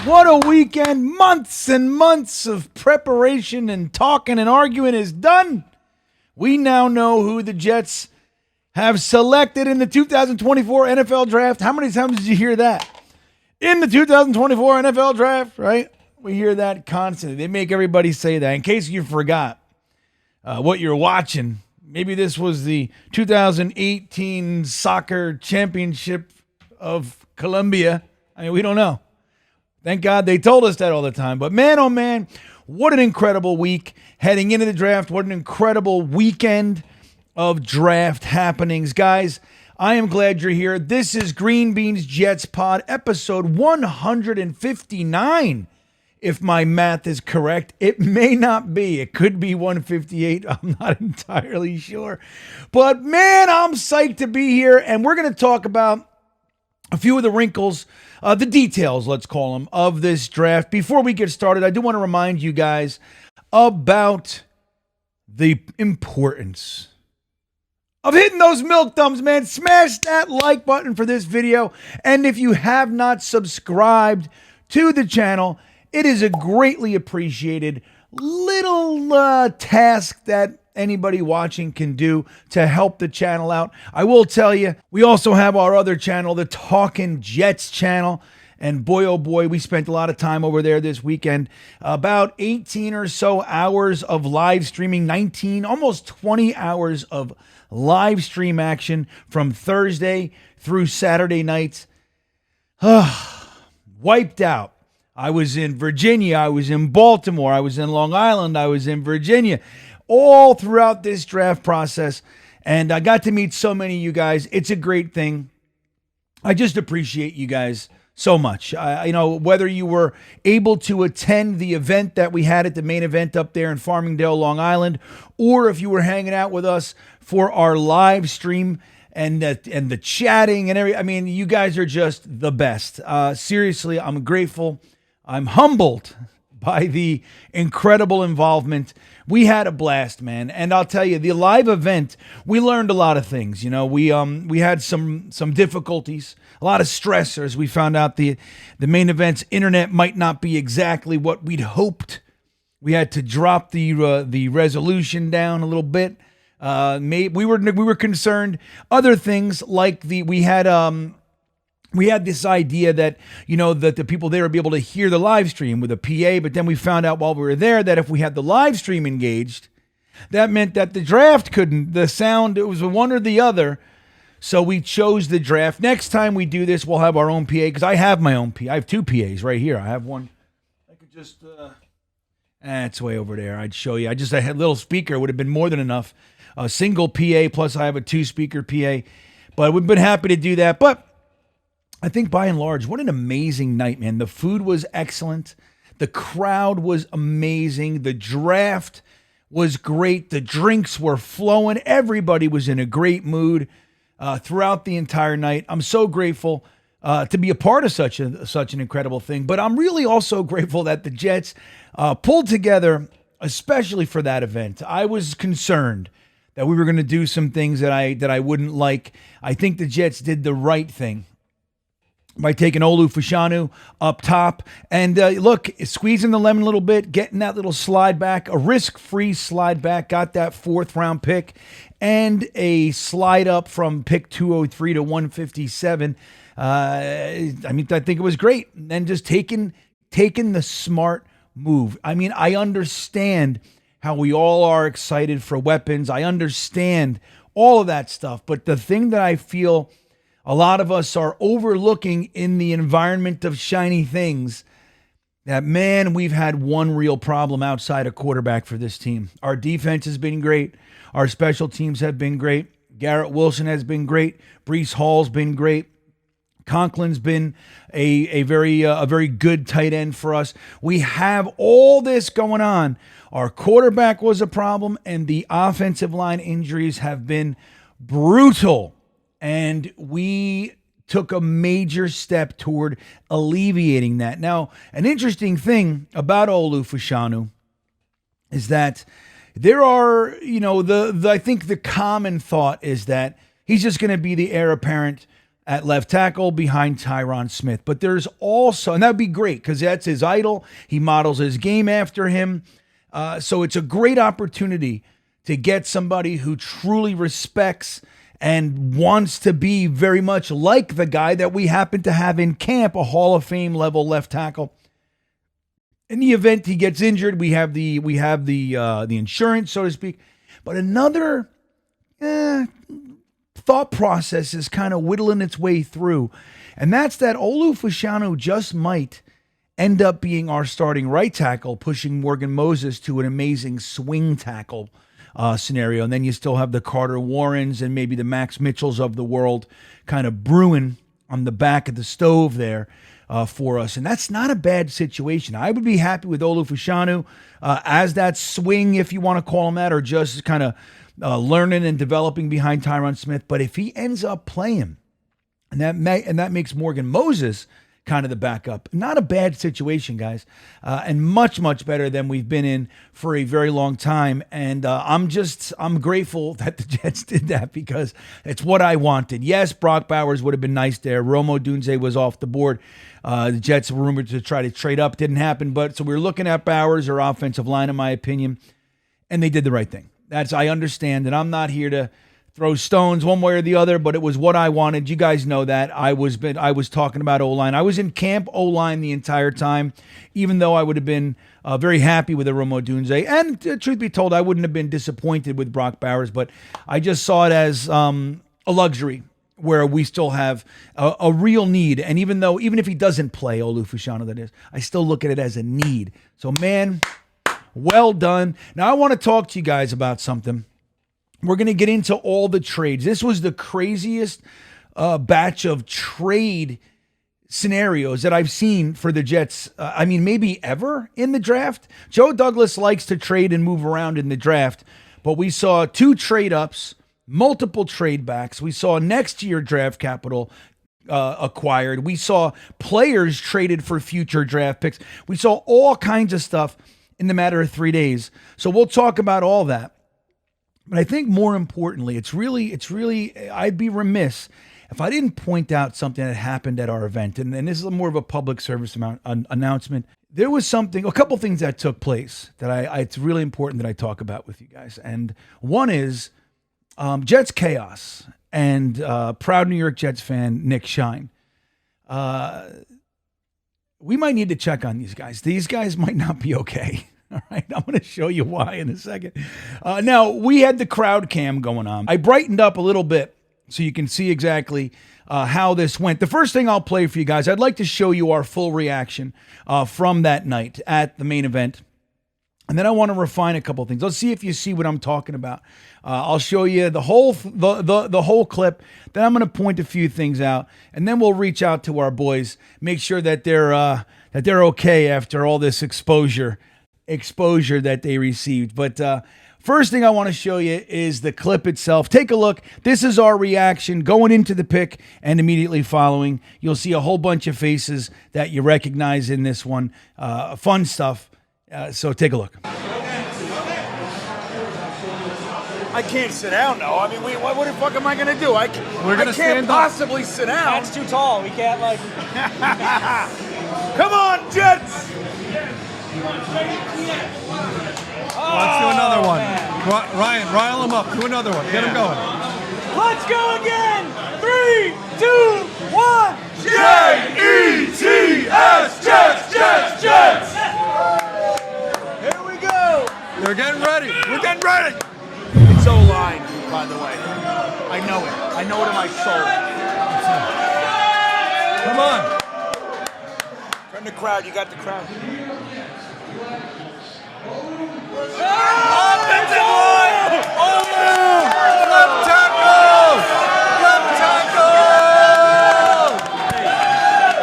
What a weekend. Months and months of preparation and talking and arguing is done. We now know who the Jets have selected in the 2024 NFL draft. How many times did you hear that? In the 2024 NFL draft, right? We hear that constantly. They make everybody say that. In case you forgot what you're watching, maybe this was the 2018 Soccer Championship of Colombia. I mean, we don't know. Thank God they told us that all the time. But man, oh man, what an incredible week heading into the draft. What an incredible weekend of draft happenings. Guys, I am glad you're here. This is Greenbean's Jets Pod, episode 159. If my math is correct, it may not be. It could be 158. I'm not entirely sure. But man, I'm psyched to be here. And we're going to talk about a few of the wrinkles, the details, let's call them, of this draft. Before we get started, I do want to remind you guys about the importance of hitting those milk thumbs, man. Smash that like button for this video. And if you have not subscribed to the channel, it is a greatly appreciated little task that anybody watching can do to help the channel out. I will tell you, we also have our other channel, the Talkin' Jets channel. And boy, oh boy, we spent a lot of time over there this weekend. About 18 or so hours of live streaming, 19, almost 20 hours of live stream action from Thursday through Saturday nights. Wiped out. I was in Virginia. I was in Baltimore. I was in Long Island. I was in Virginia. All throughout this draft process. And I got to meet so many of you guys. It's a great thing. I just appreciate you guys so much. Whether you were able to attend the event that we had at the main event up there in Farmingdale, Long Island, or if you were hanging out with us for our live stream and the chatting and everything. I mean, you guys are just the best. Seriously, I'm grateful. I'm humbled by the incredible involvement. We had a blast, man. And I'll tell you, the live event, we learned a lot of things. You know, we had some difficulties, a lot of stressors. We found out the main event's internet might not be exactly what we'd hoped. We had to drop the resolution down a little bit. We were concerned. Other things like we had this idea that, that the people there would be able to hear the live stream with a PA, but then we found out while we were there that if we had the live stream engaged, that meant that the draft couldn't, the sound, it was one or the other. So we chose the draft. Next time we do this, we'll have our own PA, because I have my own PA. I have two PAs right here. I have one. I could just, it's way over there. I'd show you. I had a little speaker. It would have been more than enough. A single PA, plus I have a two-speaker PA. But we've been happy to do that. But I think by and large, what an amazing night, man. The food was excellent. The crowd was amazing. The draft was great. The drinks were flowing. Everybody was in a great mood throughout the entire night. I'm so grateful to be a part of such an incredible thing. But I'm really also grateful that the Jets pulled together, especially for that event. I was concerned that we were going to do some things that I wouldn't like. I think the Jets did the right thing by taking Olu Fashanu up top. And look, squeezing the lemon a little bit, getting that little slide back, a risk-free slide back, got that fourth-round pick, and a slide up from pick 203 to 157. I think it was great. And just taking the smart move. I mean, I understand how we all are excited for weapons. I understand all of that stuff. But the thing that I feel a lot of us are overlooking in the environment of shiny things, that, man, we've had one real problem outside of quarterback for this team. Our defense has been great. Our special teams have been great. Garrett Wilson has been great. Breece Hall's been great. Conklin's been a very good tight end for us. We have all this going on. Our quarterback was a problem, and the offensive line injuries have been brutal. And we took a major step toward alleviating that. Now, an interesting thing about Olu Fashanu is that there are, I think the common thought is that he's just going to be the heir apparent at left tackle behind Tyron Smith. But there's also, and that would be great because that's his idol. He models his game after him. So it's a great opportunity to get somebody who truly respects and wants to be very much like the guy that we happen to have in camp, a Hall of Fame level left tackle. In the event he gets injured, we have the insurance, so to speak. But another thought process is kind of whittling its way through, and that's that Olu Fashanu just might end up being our starting right tackle, pushing Morgan Moses to an amazing swing tackle scenario. And then you still have the Carter Warrens and maybe the Max Mitchells of the world kind of brewing on the back of the stove there for us. And that's not a bad situation. I would be happy with Olu Fashanu as that swing, if you want to call him that, or just kind of learning and developing behind Tyron Smith. But if he ends up playing, and that makes Morgan Moses kind of the backup, not a bad situation, guys, and much, much better than we've been in for a very long time. And I'm grateful that the Jets did that because it's what I wanted. Yes, Brock Bowers would have been nice there. Rome Odunze was off the board. The Jets were rumored to try to trade up. Didn't happen. But so we were looking at Bowers, or offensive line, in my opinion, and they did the right thing. I understand, and I'm not here to throw stones one way or the other, but it was what I wanted. You guys know that. I was talking about O-line. I was in camp O-line the entire time, even though I would have been very happy with a Rome Odunze. And truth be told, I wouldn't have been disappointed with Brock Bowers, but I just saw it as a luxury where we still have a real need. And even if he doesn't play, Olu Fashanu, that is, I still look at it as a need. So, man, well done. Now, I want to talk to you guys about something. We're going to get into all the trades. This was the craziest batch of trade scenarios that I've seen for the Jets. Maybe ever in the draft. Joe Douglas likes to trade and move around in the draft, but we saw 2 trade ups, multiple trade backs. We saw next year draft capital acquired. We saw players traded for future draft picks. We saw all kinds of stuff in the matter of 3 days. So we'll talk about all that. But I think more importantly, it's really, I'd be remiss if I didn't point out something that happened at our event. And this is more of a public service announcement. There was a couple things that took place that it's really important that I talk about with you guys. And one is Jets Chaos and proud New York Jets fan Nick Shine. We might need to check on these guys. These guys might not be okay. All right, I'm going to show you why in a second. Now, we had the crowd cam going on. I brightened up a little bit so you can see exactly how this went. The first thing I'll play for you guys, I'd like to show you our full reaction from that night at the main event. And then I want to refine a couple things. Let's see if you see what I'm talking about. I'll show you the whole clip. Then I'm going to point a few things out, and then we'll reach out to our boys, make sure that they're okay after all this exposure that they received. But first thing I want to show you is the clip itself. Take a look. This is our reaction going into the pick and immediately following. You'll see a whole bunch of faces that you recognize in this one. Fun stuff. So take a look. I can't sit down, though. I mean, what the fuck am I going to do? I can't possibly sit down. That's too tall. We can't, like... Come on, Jets! Let's do another one. Ryan, rile him up. Do another one. Get him going. Let's go again! 3, 2, 1! Jets! Jets! Jets! Jets! Here we go! They're getting ready. We're getting ready. It's O-line, by the way. I know it. I know it in my soul. Come on. Turn the crowd. You got the crowd. Offensive line! Oh! Left tackle! Left tackle!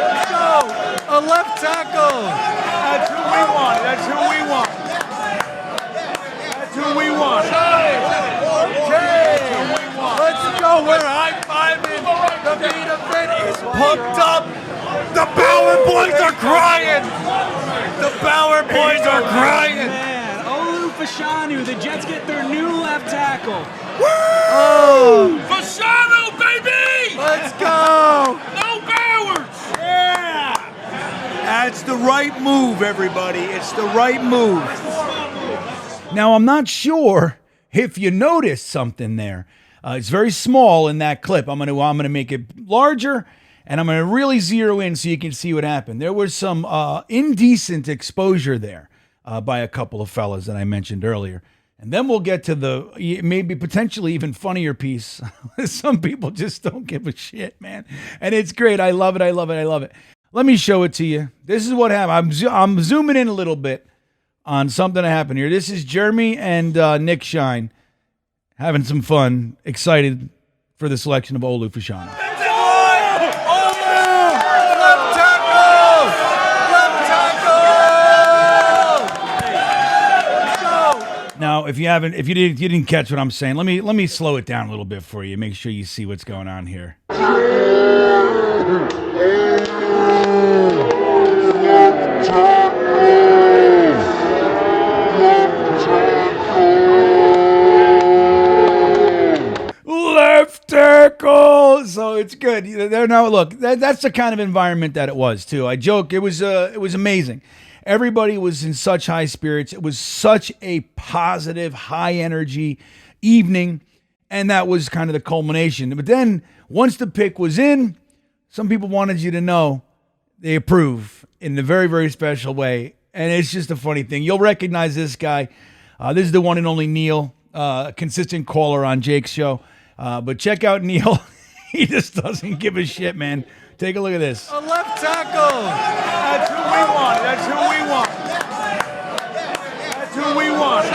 Let's go! A left tackle! That's who we want. That's who we want. That's who we want. Let's go! We're high-fiving! The main event is pumped up! The Bauer boys are crying! The Bauer boys are crying! Fashanu. The Jets get their new left tackle. Oh, Fasano, baby! let's go. No Bowers! Yeah! That's the right move, everybody. It's the right move. Now, I'm not sure if you noticed something there. It's very small in that clip. I'm gonna make it larger, and I'm gonna really zero in so you can see what happened. There was some indecent exposure there by a couple of fellas that I mentioned earlier. And then we'll get to the maybe potentially even funnier piece. Some people just don't give a shit, man. And it's great. I love it. I love it. I love it. Let me show it to you. This is what happened. I'm zooming in a little bit on something that happened here. This is Jeremy and Nick Shine having some fun, excited for the selection of Olu Fashanu. Now, if you didn't catch what I'm saying, let me slow it down a little bit for you. Make sure you see what's going on here. Left tackle. So it's good. They're now look. That's the kind of environment that it was too. I joke. It was amazing. Everybody was in such high spirits. It was such a positive, high energy evening. And that was kind of the culmination. But then once the pick was in, some people wanted you to know they approve in a very, very special way. And it's just a funny thing. You'll recognize this guy. This is the one and only Neil, consistent caller on Jake's show. But check out Neil. He just doesn't give a shit, man. Take a look at this. A left tackle. That's who we want. That's who we want. That's who we want.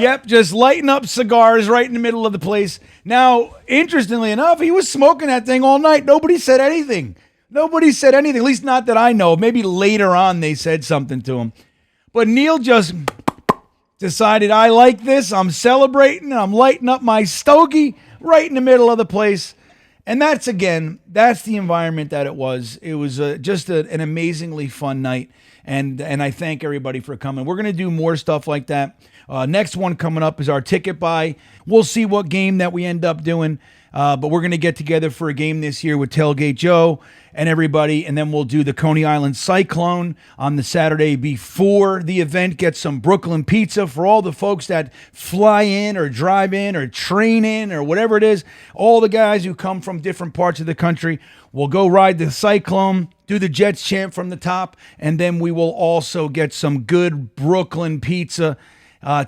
Yep, just lighting up cigars right in the middle of the place. Now, interestingly enough, he was smoking that thing all night. Nobody said anything. Nobody said anything, at least not that I know. Maybe later on they said something to him. But Neil just decided, I like this. I'm celebrating. I'm lighting up my stogie right in the middle of the place. And that's the environment that it was. It was just an amazingly fun night. And I thank everybody for coming. We're going to do more stuff like that. Next one coming up is our ticket buy. We'll see what game that we end up doing. But we're going to get together for a game this year with Tailgate Joe and everybody. And then we'll do the Coney Island Cyclone on the Saturday before the event. Get some Brooklyn pizza for all the folks that fly in or drive in or train in or whatever it is. All the guys who come from different parts of the country will go ride the Cyclone, do the Jets chant from the top. And then we will also get some good Brooklyn pizza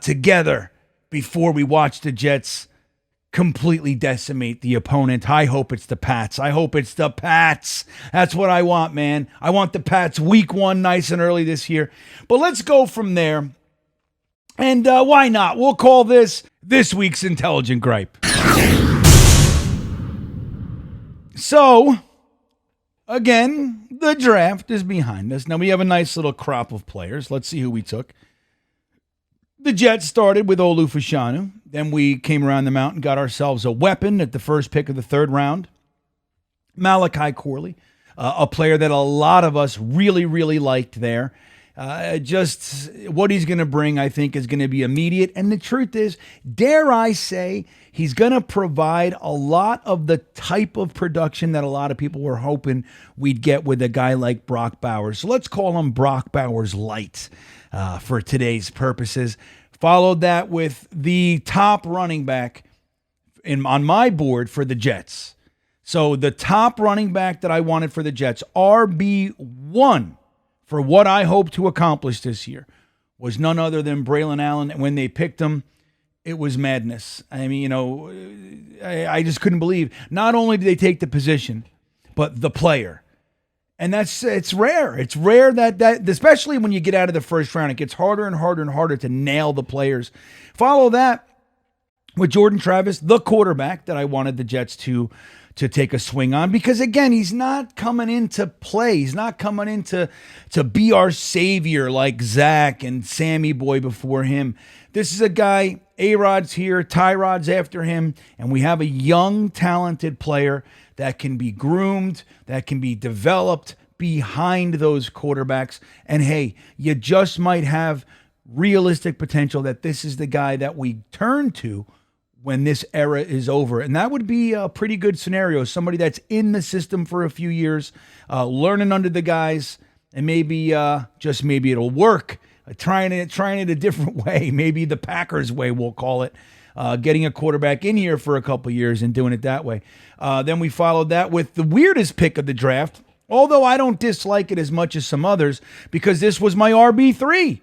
together before we watch the Jets completely decimate the opponent. I hope it's the Pats. I hope it's the Pats. That's what I want, man. I want the Pats week 1 nice and early this year. But let's go from there. And why not? We'll call this week's Intelligent Gripe. So, again, the draft is behind us. Now we have a nice little crop of players. Let's see who we took. The Jets started with Olu Fashanu. Then we came around the mountain, got ourselves a weapon at the first pick of the 3rd round. Malachi Corley, a player that a lot of us really, really liked there. Just what he's going to bring, I think, is going to be immediate. And the truth is, dare I say, he's going to provide a lot of the type of production that a lot of people were hoping we'd get with a guy like Brock Bowers. So let's call him Brock Bowers Light for today's purposes. Followed that with the top running back on my board for the Jets. So the top running back that I wanted for the Jets, RB1, for what I hope to accomplish this year, was none other than Braylon Allen. And when they picked him, it was madness. I mean, I just couldn't believe. Not only did they take the position, but the player. And it's rare. It's rare that especially when you get out of the first round, it gets harder and harder and harder to nail the players. Follow that with Jordan Travis, the quarterback that I wanted the Jets to take a swing on, because again, he's not coming in to play. He's not coming in to be our savior like Zach and Sammy Boy before him. This is a guy, A-Rod's here, Tyrod's after him, and we have a young, talented player that can be groomed, that can be developed behind those quarterbacks. And hey, you just might have realistic potential that this is the guy that we turn to when this era is over. And that would be a pretty good scenario. Somebody that's in the system for a few years, learning under the guys, and maybe just maybe it'll work. Trying it a different way, maybe the Packers way, we'll call it. Getting a quarterback in here for a couple years and doing it that way. Then we followed that with the weirdest pick of the draft, although I don't dislike it as much as some others, because this was my RB3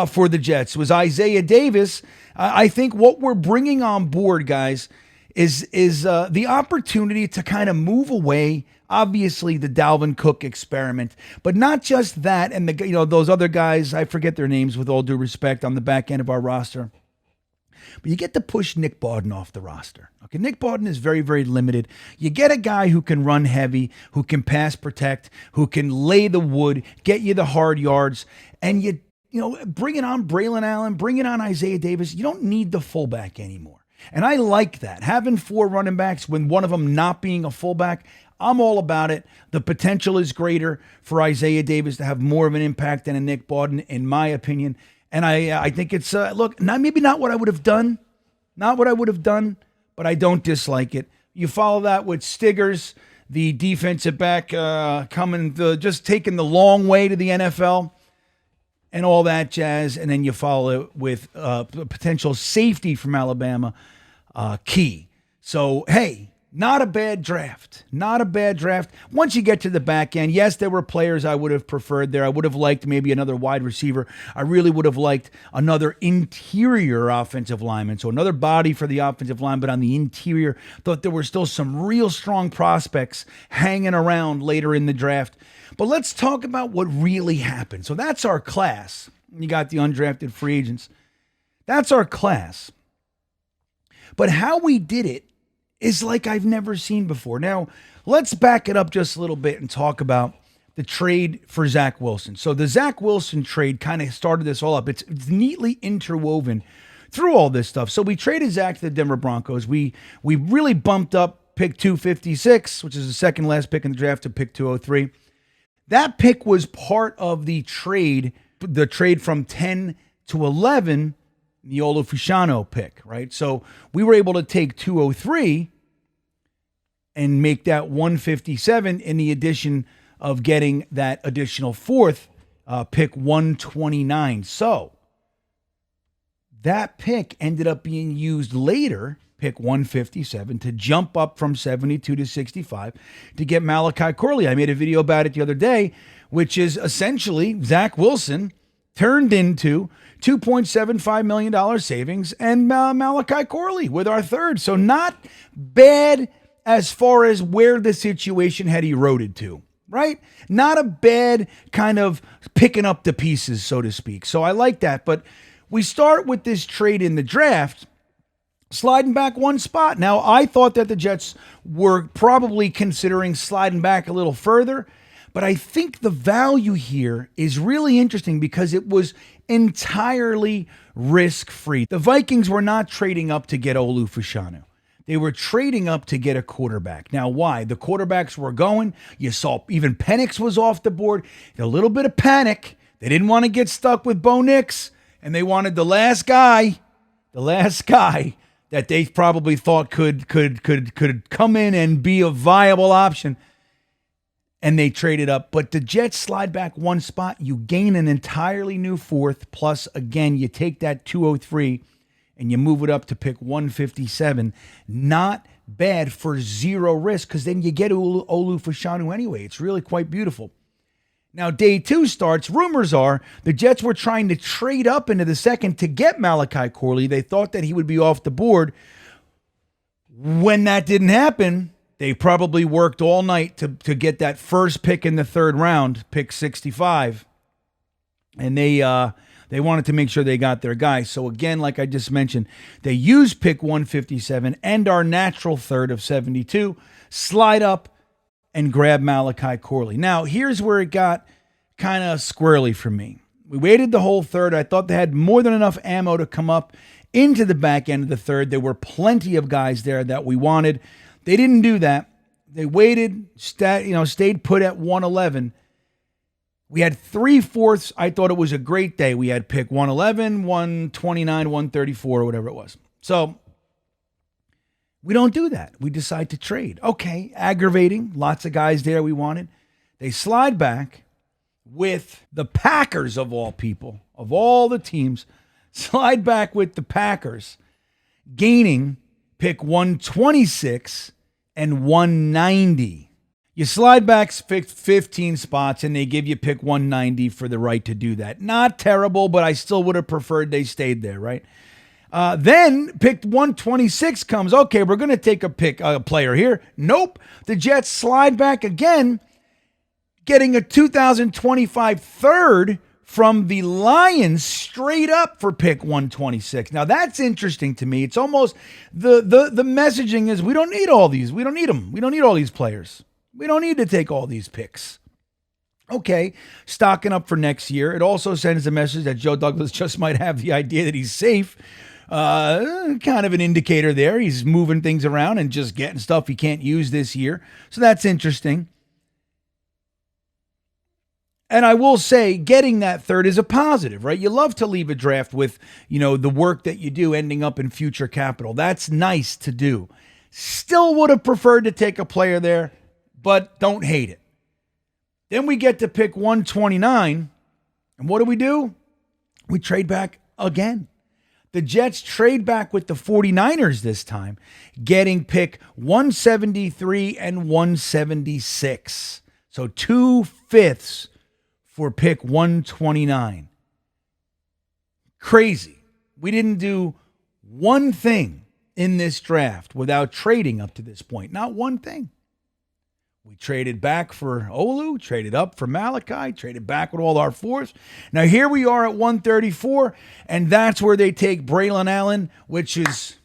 for the Jets. It was Isaiah Davis. I think what we're bringing on board, guys, is the opportunity to kind of move away, obviously, the Dalvin Cook experiment, but not just that, and those other guys, I forget their names with all due respect, on the back end of our roster. But you get to push Nick Bawden off the roster. Okay, Nick Bawden is very, very limited. You get a guy who can run heavy, who can pass protect, who can lay the wood, get you the hard yards, and you bring it on Braylon Allen, bring it on Isaiah Davis. You don't need the fullback anymore. And I like that. Having 4 running backs when one of them not being a fullback, I'm all about it. The potential is greater for Isaiah Davis to have more of an impact than a Nick Bawden, in my opinion. And I think it's, maybe not what I would have done. Not what I would have done, but I don't dislike it. You follow that with Stiggers, the defensive back, just taking the long way to the NFL and all that jazz. And then you follow it with potential safety from Alabama, Key. So, hey, not a bad draft. Not a bad draft. Once you get to the back end, yes, there were players I would have preferred there. I would have liked maybe another wide receiver. I really would have liked another interior offensive lineman. So another body for the offensive line, but on the interior, thought there were still some real strong prospects hanging around later in the draft. But let's talk about what really happened. So that's our class. You got the undrafted free agents. That's our class. But how we did it is like I've never seen before. Now, let's back it up just a little bit and talk about the trade for Zach Wilson. So the Zach Wilson trade kind of started this all up. It's neatly interwoven through all this stuff. So we traded Zach to the Denver Broncos. We really bumped up pick 256, which is the second last pick in the draft, to pick 203. That pick was part of the trade from 10 to 11, the Olu-Fashanu pick, right? So we were able to take 203 and make that 157 in the addition of getting that additional fourth pick 129. So that pick ended up being used later, pick 157, to jump up from 72 to 65 to get Malachi Corley. I made a video about it the other day, which is essentially Zach Wilson turned into $2.75 million savings and Malachi Corley with our third. So not bad as far as where the situation had eroded to, right? Not a bad kind of picking up the pieces, so to speak. So I like that. But we start with this trade in the draft, sliding back one spot. Now, I thought that the Jets were probably considering sliding back a little further, but I think the value here is really interesting because it was entirely risk-free. The Vikings were not trading up to get Olu-Fashanu. They were trading up to get a quarterback. Now, why? The quarterbacks were going. You saw even Penix was off the board. A little bit of panic. They didn't want to get stuck with Bo Nix, and they wanted the last guy that they probably thought could come in and be a viable option. And they traded up. But the Jets slide back one spot. You gain an entirely new fourth. Plus, again, you take that 203 and you move it up to pick 157. Not bad for zero risk, because then you get Olu-Fashanu anyway. It's really quite beautiful. Now, day 2 starts. Rumors are the Jets were trying to trade up into the second to get Malachi Corley. They thought that he would be off the board. When that didn't happen, they probably worked all night to get that first pick in the third round, pick 65. And they wanted to make sure they got their guy. So again, like I just mentioned, they used pick 157 and our natural third of 72, slide up and grab Malachi Corley. Now, here's where it got kind of squirrely for me. We waited the whole third. I thought they had more than enough ammo to come up into the back end of the third. There were plenty of guys there that we wanted. They didn't do that. They waited, stayed put at 111. We had 3/4. I thought it was a great day. We had pick 111, 129, 134, or whatever it was. So we don't do that. We decide to trade. Okay, aggravating. Lots of guys there we wanted. They slide back with the Packers, of all people, of all the teams, slide back with the Packers, gaining pick 126 and 190. You slide back 15 spots, and they give you pick 190 for the right to do that. Not terrible, but I still would have preferred they stayed there, right? Then pick 126 comes. Okay, we're going to take a player here. Nope. The Jets slide back again, getting a 2025 third from the Lions straight up for pick 126. Now that's interesting to me. It's almost the messaging is we don't need all these. We don't need them. We don't need all these players. We don't need to take all these picks. Okay, stocking up for next year. It also sends a message that Joe Douglas just might have the idea that he's safe. Kind of an indicator there. He's moving things around and just getting stuff he can't use this year. So that's interesting. And I will say, getting that third is a positive, right? You love to leave a draft with, the work that you do ending up in future capital. That's nice to do. Still would have preferred to take a player there, but don't hate it. Then we get to pick 129, and what do? We trade back again. The Jets trade back with the 49ers this time, getting pick 173 and 176. So 2/5 for pick 129. Crazy. We didn't do one thing in this draft without trading up to this point. Not one thing. We traded back for Olu, traded up for Malachi, traded back with all our fours. Now here we are at 134, and that's where they take Braylon Allen, which is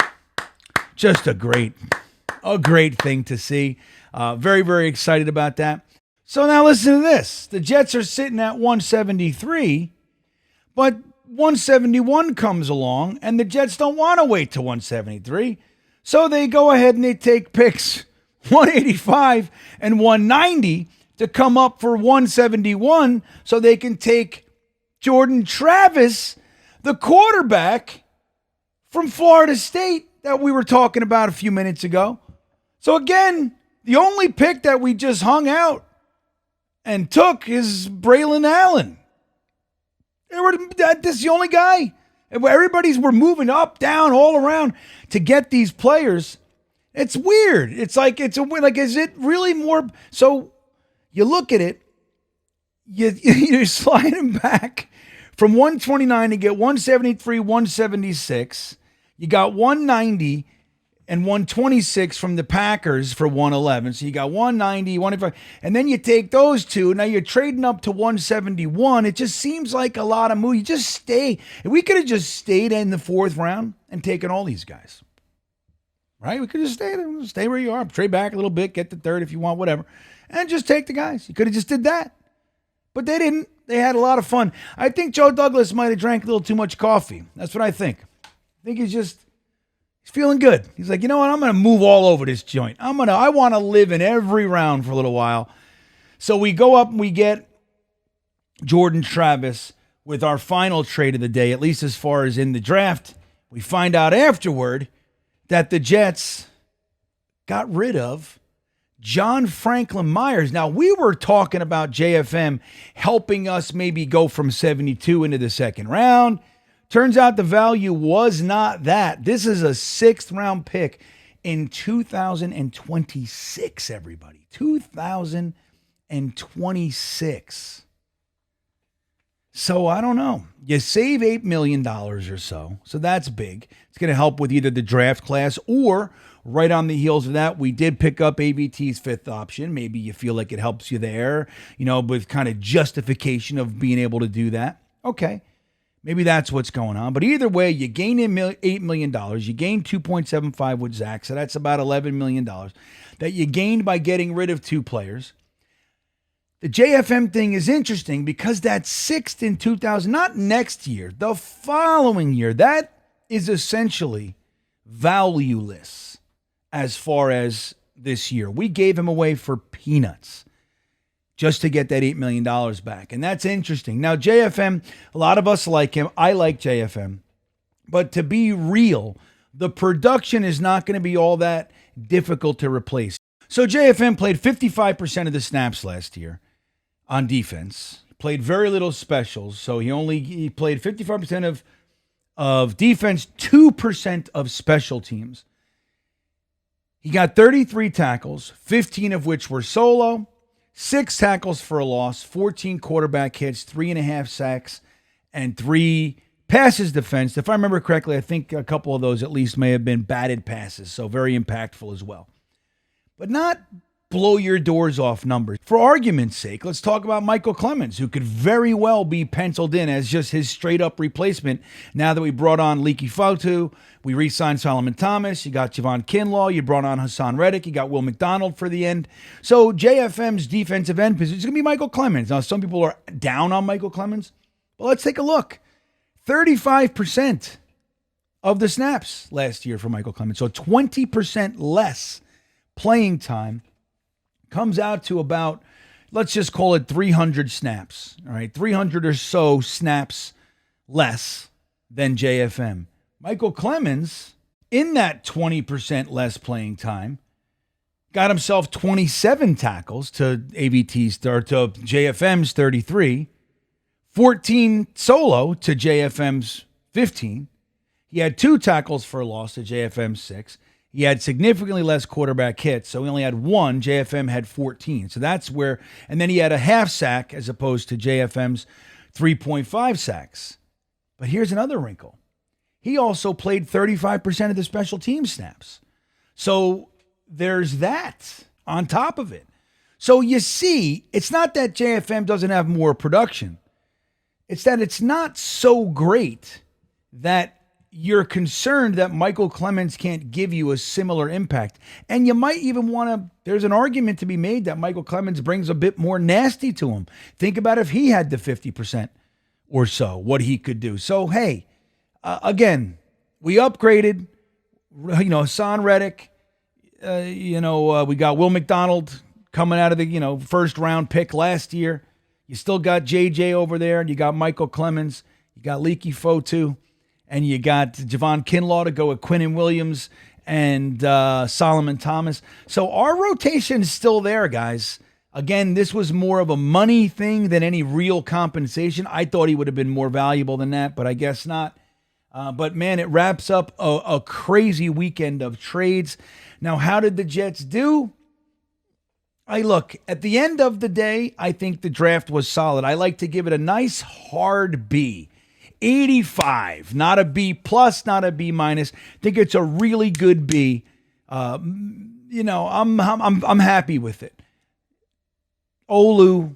just a great thing to see. Very, very excited about that. So now listen to this. The Jets are sitting at 173, but 171 comes along, and the Jets don't want to wait till 173. So they go ahead and they take picks 185 and 190 to come up for 171 so they can take Jordan Travis, the quarterback from Florida State that we were talking about a few minutes ago. So again, the only pick that we just hung out and took is Braylon Allen. This is the only guy. We're moving up, down, all around to get these players. It's weird. It's like, is it really more? So you look at it, you slide him back from 129 to get 173, 176. You got 190 and 126 from the Packers for 111. So you got 190, 185. And then you take those two. Now you're trading up to 171. It just seems like a lot of move. You just stay. We could have just stayed in the fourth round and taken all these guys. Right? We could just stay where you are, trade back a little bit, get the third if you want, whatever, and just take the guys. You could have just did that. But they didn't. They had a lot of fun. I think Joe Douglas might have drank a little too much coffee. That's what I think. I think he's feeling good. He's like, you know what? I'm going to move all over this joint. I want to live in every round for a little while. So we go up and we get Jordan Travis with our final trade of the day, at least as far as in the draft. We find out afterward that the Jets got rid of John Franklin Myers. Now, we were talking about JFM helping us maybe go from 72 into the second round. Turns out the value was not that. This is a 6th round pick in 2026, everybody. 2026. So I don't know. You save $8 million or so. So that's big. It's going to help with either the draft class or right on the heels of that, we did pick up AVT's 5th option. Maybe you feel like it helps you there, with kind of justification of being able to do that. Okay. Maybe that's what's going on. But either way, you gain $8 million. You gain 2.75 with Zach. So that's about $11 million that you gained by getting rid of 2 players. The JFM thing is interesting because that's 6th in 2000, not next year, the following year. That is essentially valueless as far as this year. We gave him away for peanuts. just to get that $8 million back. And that's interesting. Now, JFM, a lot of us like him. I like JFM. But to be real, the production is not going to be all that difficult to replace. So JFM played 55% of the snaps last year on defense. Played very little specials. So he played 55% of defense, 2% of special teams. He got 33 tackles, 15 of which were solo, 6 tackles for a loss, 14 quarterback hits, 3.5 sacks, and 3 passes defensed. If I remember correctly, I think a couple of those at least may have been batted passes, so very impactful as well. But not blow your doors off numbers. For argument's sake, let's talk about Michael Clemens, who could very well be penciled in as just his straight-up replacement now that we brought on Leaky Fotu, we re-signed Solomon Thomas, you got Javon Kinlaw, you brought on Hassan Reddick, you got Will McDonald for the end. So JFM's defensive end position is going to be Michael Clemens. Now, some people are down on Michael Clemens, but let's take a look. 35% of the snaps last year for Michael Clemens, so 20% less playing time. Comes out to about, let's just call it 300 snaps. All right, 300 or so snaps less than JFM. Michael Clemens, in that 20% less playing time, got himself 27 tackles to JFM's 33, 14 solo to JFM's 15. He had 2 tackles for a loss to JFM's 6. He had significantly less quarterback hits, so he only had 1. JFM had 14. So that's where, and then he had a half sack as opposed to JFM's 3.5 sacks. But here's another wrinkle. He also played 35% of the special team snaps. So there's that on top of it. So you see, it's not that JFM doesn't have more production. It's that it's not so great that you're concerned that Michael Clemens can't give you a similar impact. And you might even want to, there's an argument to be made that Michael Clemens brings a bit more nasty to him. Think about if he had the 50% or so, what he could do. So, hey, again, we upgraded, Hassan Reddick, we got Will McDonald coming out of the, first round pick last year. You still got JJ over there, and you got Michael Clemens, you got Leaky Fotu, and you got Javon Kinlaw to go with Quinnen Williams and Solomon Thomas. So our rotation is still there, guys. Again, this was more of a money thing than any real compensation. I thought he would have been more valuable than that, but I guess not. But, man, it wraps up a crazy weekend of trades. Now, how did the Jets do? Look, at the end of the day, I think the draft was solid. I like to give it a nice hard B. 85, not a B plus, not a B minus. I think it's a really good B. I'm happy with it. Olu,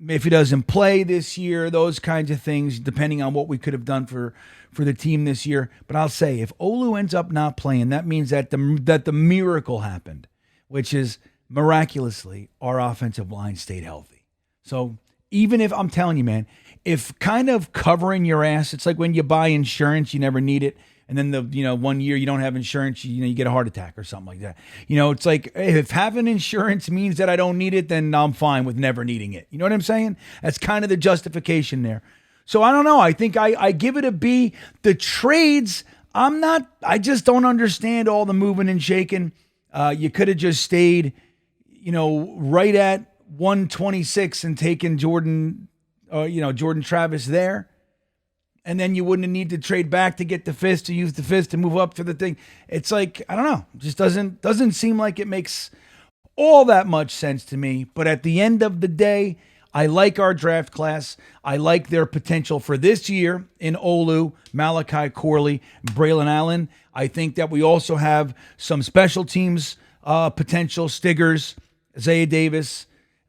if he doesn't play this year, those kinds of things, depending on what we could have done for the team this year. But I'll say, if Olu ends up not playing, that means that the miracle happened, which is miraculously our offensive line stayed healthy. So even if, I'm telling you, man, if kind of covering your ass, it's like when you buy insurance, you never need it. And then 1 year you don't have insurance, you get a heart attack or something like that. It's like, if having insurance means that I don't need it, then I'm fine with never needing it. You know what I'm saying? That's kind of the justification there. So I don't know. I think I give it a B. The trades, I just don't understand all the moving and shaking. You could have just stayed, right at 126 and taken Jordan Travis there. And then you wouldn't need to trade back to get the fist, to use the fist to move up for the thing. It's like, I don't know. It just doesn't seem like it makes all that much sense to me. But at the end of the day, I like our draft class. I like their potential for this year in Olu, Malachi Corley, Braylon Allen. I think that we also have some special teams potential, Stiggers, Isaiah Davis.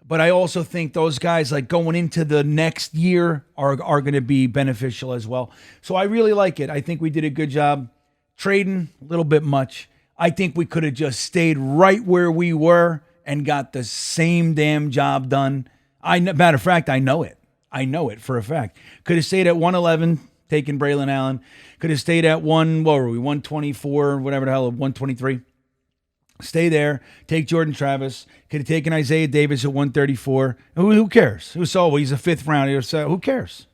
But I also think those guys, like going into the next year, are going to be beneficial as well. So I really like it. I think we did a good job trading, a little bit much. I think we could have just stayed right where we were and got the same damn job done. Matter of fact, I know it. I know it for a fact. Could have stayed at 111, taking Braylon Allen. Could have stayed at 124, whatever the hell, 123. Stay there. Take Jordan Travis. Could have taken Isaiah Davis at 134. Who cares? He's a fifth rounder, so who cares?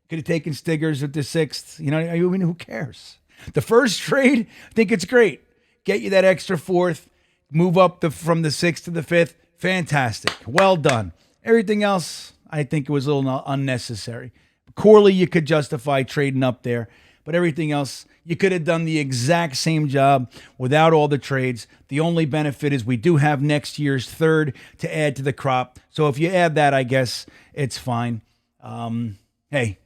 Could have taken Stiggers at the sixth. You know, I mean, who cares? The first trade, I think it's great. Get you that extra fourth. Move up from the sixth to the fifth. Fantastic. Well done. Everything else, I think it was a little unnecessary. Corley, you could justify trading up there. But everything else, you could have done the exact same job without all the trades. The only benefit is we do have next year's third to add to the crop. So if you add that, I guess it's fine. Hey,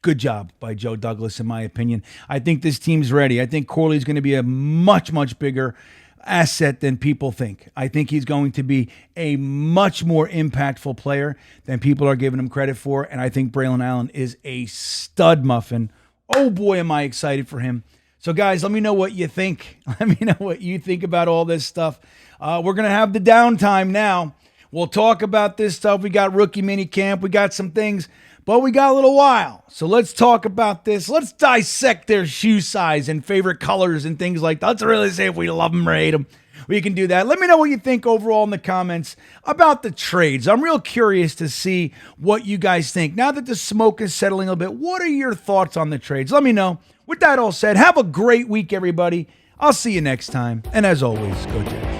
good job by Joe Douglas, in my opinion. I think this team's ready. I think Corley's going to be a much, much bigger asset than people think. I think he's going to be a much more impactful player than people are giving him credit for. And I think Braylon Allen is a stud muffin. Oh boy, am I excited for him. So guys, let me know what you think. Let me know what you think about all this stuff. We're going to have the downtime now. We'll talk about this stuff. We got rookie mini camp. We got some things, but we got a little while. So let's talk about this. Let's dissect their shoe size and favorite colors and things like that. Let's really say if we love them or hate them. We can do that. Let me know what you think overall in the comments about the trades. I'm real curious to see what you guys think. Now that the smoke is settling a little bit, what are your thoughts on the trades? Let me know. With that all said, have a great week, everybody. I'll see you next time. And as always, go Jets.